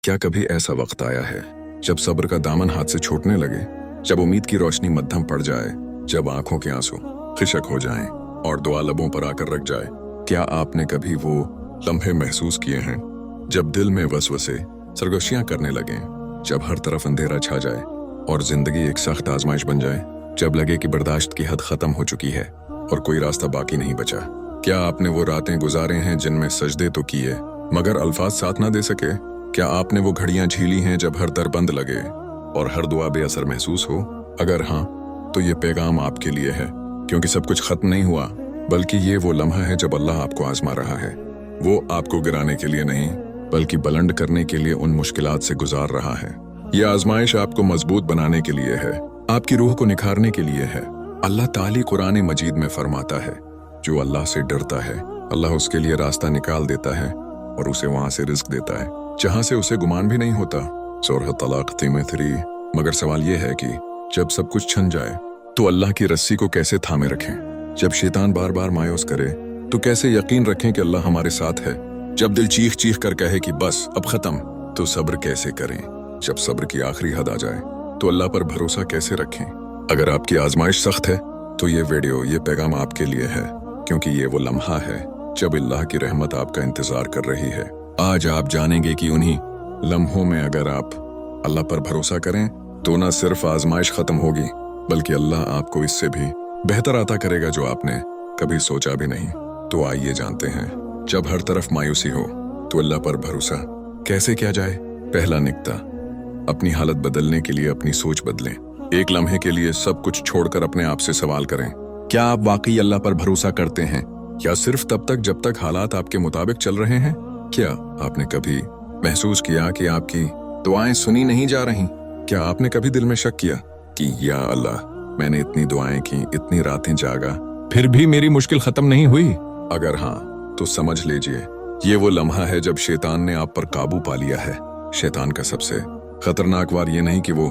क्या कभी ऐसा वक्त आया है जब सब्र का दामन हाथ से छूटने लगे, जब उम्मीद की रोशनी मध्यम पड़ जाए, जब आंखों के आंसू खिशक हो जाएं और दुआ लबों पर आकर रख जाए? क्या आपने कभी वो लम्हे महसूस किए हैं जब दिल में वसवसे सरगोशियां करने लगें, जब हर तरफ अंधेरा छा जाए और जिंदगी एक सख्त आजमाइश बन जाए, जब लगे कि बर्दाश्त की हद खत्म हो चुकी है और कोई रास्ता बाकी नहीं बचा? क्या आपने वो रातें गुजारे हैं जिनमें सजदे तो किए मगर अल्फाज साथ ना दे सके? क्या आपने वो घड़ियां झीली हैं जब हर दर बंद लगे और हर दुआ बेअसर महसूस हो? अगर हाँ, तो ये पैगाम आपके लिए है, क्योंकि सब कुछ खत्म नहीं हुआ, बल्कि ये वो लम्हा है जब अल्लाह आपको आजमा रहा है। वो आपको गिराने के लिए नहीं, बल्कि बुलंद करने के लिए उन मुश्किलात से गुजार रहा है। ये आजमाइश आपको मजबूत बनाने के लिए है, आपकी रूह को निखारने के लिए है। अल्लाह ताली कुरान मजीद में फरमाता है, जो अल्लाह से डरता है अल्लाह उसके लिए रास्ता निकाल देता है और उसे वहां से रिस्क देता है जहां से उसे गुमान भी नहीं होता। सूरह तलाक 3। मगर सवाल यह है कि जब सब कुछ छन जाए तो अल्लाह की रस्सी को कैसे थामे रखें? जब शैतान बार बार मायूस करे तो कैसे यकीन रखें कि अल्लाह हमारे साथ है? जब दिल चीख चीख कर कहे कि बस अब खत्म, तो सब्र कैसे करें? जब सब्र की आखिरी हद आ जाए तो अल्लाह पर भरोसा कैसे रखें? अगर आपकी आजमाइश सख्त है तो ये वीडियो, ये पैगाम आपके लिए है, क्योंकि ये वो लम्हा है जब अल्लाह की रहमत आपका इंतजार कर रही है। आज आप जानेंगे कि उन्हीं लम्हों में अगर आप अल्लाह पर भरोसा करें तो न सिर्फ आजमाइश खत्म होगी, बल्कि अल्लाह आपको इससे भी बेहतर अता करेगा जो आपने कभी सोचा भी नहीं। तो आइए जानते हैं, जब हर तरफ मायूसी हो तो अल्लाह पर भरोसा कैसे किया जाए। पहला निक्ता, अपनी हालत बदलने के लिए अपनी सोच बदलें। एक लम्हे के लिए सब कुछ छोड़कर अपने आप से सवाल करें, क्या आप वाकई अल्लाह पर भरोसा करते हैं, या सिर्फ तब तक जब तक हालात आपके मुताबिक चल रहे हैं? क्या आपने कभी महसूस किया कि आपकी दुआएं सुनी नहीं जा रही? क्या आपने कभी दिल में शक किया कि या अल्लाह, मैंने इतनी दुआएं की, इतनी रातें जागा, फिर भी मेरी मुश्किल खत्म नहीं हुई? अगर हाँ, तो समझ लीजिए ये वो लम्हा है जब शैतान ने आप पर काबू पा लिया है। शैतान का सबसे खतरनाक वार ये नहीं कि वो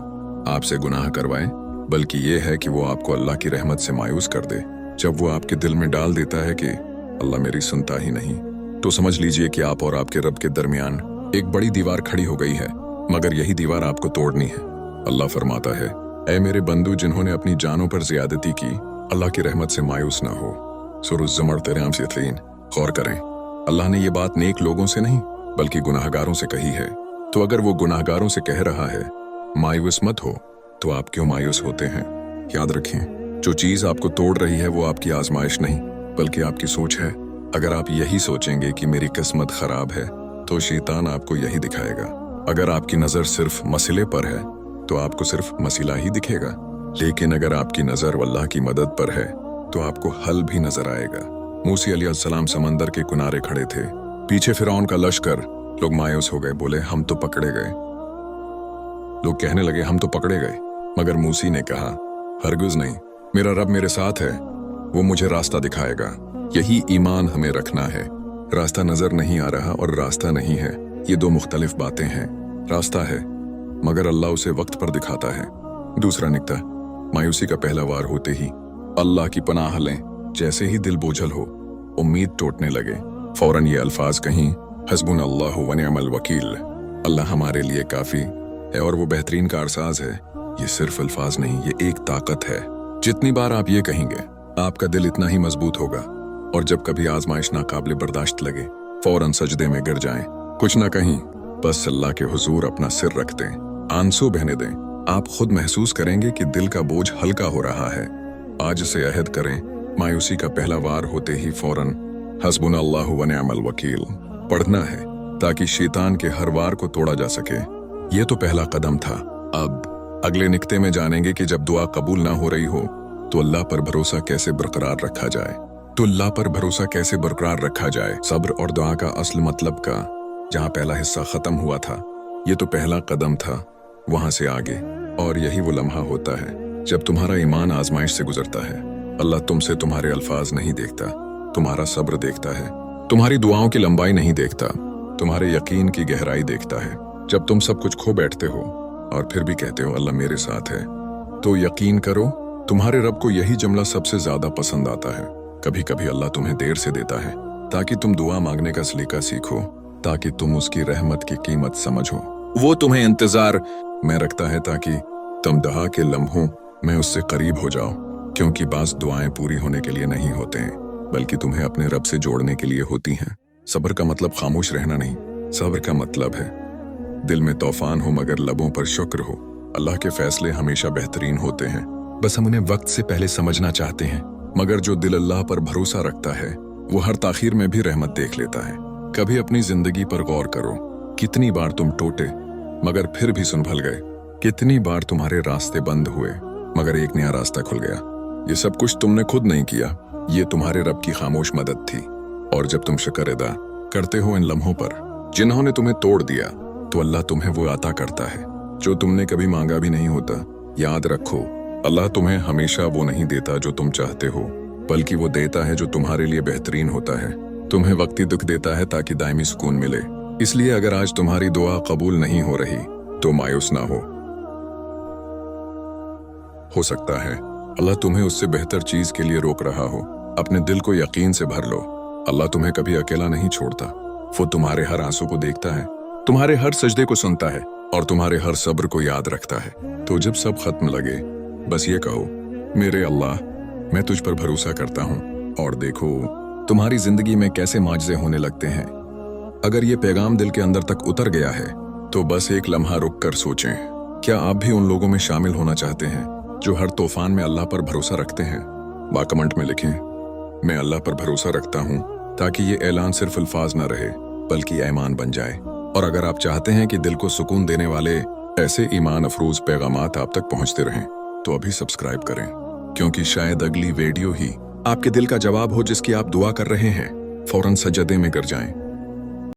आपसे गुनाह करवाए, बल्कि ये है कि वो आपको अल्लाह की रहमत से मायूस कर दे। जब वो आपके दिल में डाल देता है कि अल्लाह मेरी सुनता ही नहीं, तो समझ लीजिए कि आप और आपके रब के दरमियान एक बड़ी दीवार खड़ी हो गई है, मगर यही दीवार आपको तोड़नी है। अल्लाह फरमाता है, ऐ मेरे बंदू जिन्होंने अपनी जानों पर ज्यादती की, अल्लाह की रहमत से मायूस ना हो। सूरह ज़ुमर 3 गौर करें, अल्लाह ने ये बात नेक लोगों से नहीं बल्कि गुनाहगारों से कही है। तो अगर वो गुनाहगारों से कह रहा है मायूस मत हो, तो आप क्यों मायूस होते हैं? याद रखें, जो चीज आपको तोड़ रही है वो आपकी आजमाइश नहीं बल्कि आपकी सोच है। अगर आप यही सोचेंगे कि मेरी किस्मत खराब है, तो शैतान आपको यही दिखाएगा। अगर आपकी नजर सिर्फ मसले पर है तो आपको सिर्फ मसला ही दिखेगा, लेकिन अगर आपकी नजर अल्लाह की मदद पर है तो आपको हल भी नजर आएगा। मूसा अलैहिस्सलाम समंदर के किनारे खड़े थे, पीछे फिरौन का लश्कर। लोग मायूस हो गए, बोले हम तो पकड़े गए। लोग कहने लगे हम तो पकड़े गए, मगर मूसा ने कहा हरगिज़ नहीं, मेरा रब मेरे साथ है, वो मुझे रास्ता दिखाएगा। यही ईमान हमें रखना है। रास्ता नजर नहीं आ रहा और रास्ता नहीं है, ये दो मुख्तलिफ बातें हैं। रास्ता है मगर अल्लाह उसे वक्त पर दिखाता है। दूसरा निक्ता, मायूसी का पहला वार होते ही अल्लाह की पनाह लें। जैसे ही दिल बोझल हो, उम्मीद टूटने लगे, फौरन ये अल्फाज कहीं, हस्बुनल्लाहु व निअमल वकील, अल्लाह हमारे लिए काफी है और वो बेहतरीन कारसाज है। ये सिर्फ अल्फाज नहीं, ये एक ताकत है। जितनी बार आप ये कहेंगे, आपका दिल इतना ही मजबूत होगा, और जब कभी आजमाइश नाकाबिले बर्दाश्त लगे, फौरन सजदे में गिर जाएं। कुछ ना कहीं, बस अल्लाह के हुजूर अपना सिर रख दें, आंसू बहने दें। आप खुद महसूस करेंगे कि दिल का बोझ हल्का हो रहा है। आज से अहद करें, मायूसी का पहला वार होते ही फौरन हस्बुनल्लाहु व निअमल वकील पढ़ना है, ताकि शैतान के हर वार को तोड़ा जा सके। ये तो पहला कदम था। अब अगले निक्ते में जानेंगे कि जब दुआ कबूल ना हो रही हो तो अल्लाह पर भरोसा कैसे बरकरार रखा जाए। सब्र और दुआ का असल मतलब का जहाँ पहला हिस्सा खत्म हुआ था, ये तो पहला कदम था, वहां से आगे। और यही वो लम्हा होता है जब तुम्हारा ईमान आजमाइश से गुजरता है। अल्लाह तुमसे तुम्हारे अल्फाज नहीं देखता, तुम्हारा सब्र देखता है। तुम्हारी दुआओं की लंबाई नहीं देखता, तुम्हारे यकीन की गहराई देखता है। जब तुम सब कुछ खो बैठते हो और फिर भी कहते हो अल्लाह मेरे साथ है, तो यकीन करो तुम्हारे रब को यही जुमला सबसे ज्यादा पसंद आता है। कभी कभी अल्लाह तुम्हें देर से देता है ताकि तुम दुआ मांगने का सलीका सीखो, ताकि तुम उसकी रहमत की कीमत समझो। वो तुम्हें इंतजार में रखता है ताकि तुम दहा के लम्हों में उससे करीब हो जाओ, क्योंकि बास दुआएं पूरी होने के लिए नहीं होते हैं, बल्कि तुम्हें अपने रब से जोड़ने के लिए होती हैं। सब्र का मतलब खामोश रहना नहीं, सब्र का मतलब है दिल में तूफान हो मगर लबों पर शुक्र हो। अल्लाह के फैसले हमेशा बेहतरीन होते हैं, बस हम उन्हें वक्त से पहले समझना चाहते हैं। मगर जो दिल अल्लाह पर भरोसा रखता है वो हर ताखीर में भी रहमत देख लेता है। कभी अपनी जिंदगी पर गौर करो, कितनी बार तुम टूटे मगर फिर भी संभल गए, कितनी बार तुम्हारे रास्ते बंद हुए मगर एक नया रास्ता खुल गया। ये सब कुछ तुमने खुद नहीं किया, ये तुम्हारे रब की खामोश मदद थी। और जब तुम शुक्र अदा करते हो इन लम्हों पर जिन्होंने तुम्हें तोड़ दिया, तो अल्लाह तुम्हें वो अता करता है जो तुमने कभी मांगा भी नहीं होता। याद रखो, अल्लाह तुम्हें हमेशा वो नहीं देता जो तुम चाहते हो, बल्कि वो देता है जो तुम्हारे लिए बेहतरीन होता है। तुम्हें वक्ती दुख देता है ताकि दायमी सुकून मिले। इसलिए अगर आज तुम्हारी दुआ कबूल नहीं हो रही तो मायूस ना हो सकता है अल्लाह तुम्हें उससे बेहतर चीज के लिए रोक रहा हो। अपने दिल को यकीन से भर लो, अल्लाह तुम्हें कभी अकेला नहीं छोड़ता। वो तुम्हारे हर आंसू को देखता है, तुम्हारे हर सजदे को सुनता है और तुम्हारे हर सब्र को याद रखता है। तो जब सब खत्म लगे बस ये कहो, मेरे अल्लाह, मैं तुझ पर भरोसा करता हूँ। और देखो तुम्हारी जिंदगी में कैसे माजज़े होने लगते हैं। अगर ये पैगाम दिल के अंदर तक उतर गया है तो बस एक लम्हा रुक कर सोचें, क्या आप भी उन लोगों में शामिल होना चाहते हैं जो हर तूफान में अल्लाह पर भरोसा रखते हैं? कमेंट में लिखें, मैं अल्लाह पर भरोसा रखता हूँ, ताकि ये ऐलान सिर्फ अल्फाज न रहे बल्कि ईमान बन जाए। और अगर आप चाहते हैं कि दिल को सुकून देने वाले ऐसे ईमान अफरोज पैगामात आप तक पहुंचते रहें तो अभी सब्सक्राइब करें, क्योंकि शायद अगली वीडियो ही आपके दिल का जवाब हो जिसकी आप दुआ कर रहे हैं। फौरन सजदे में गिर जाएं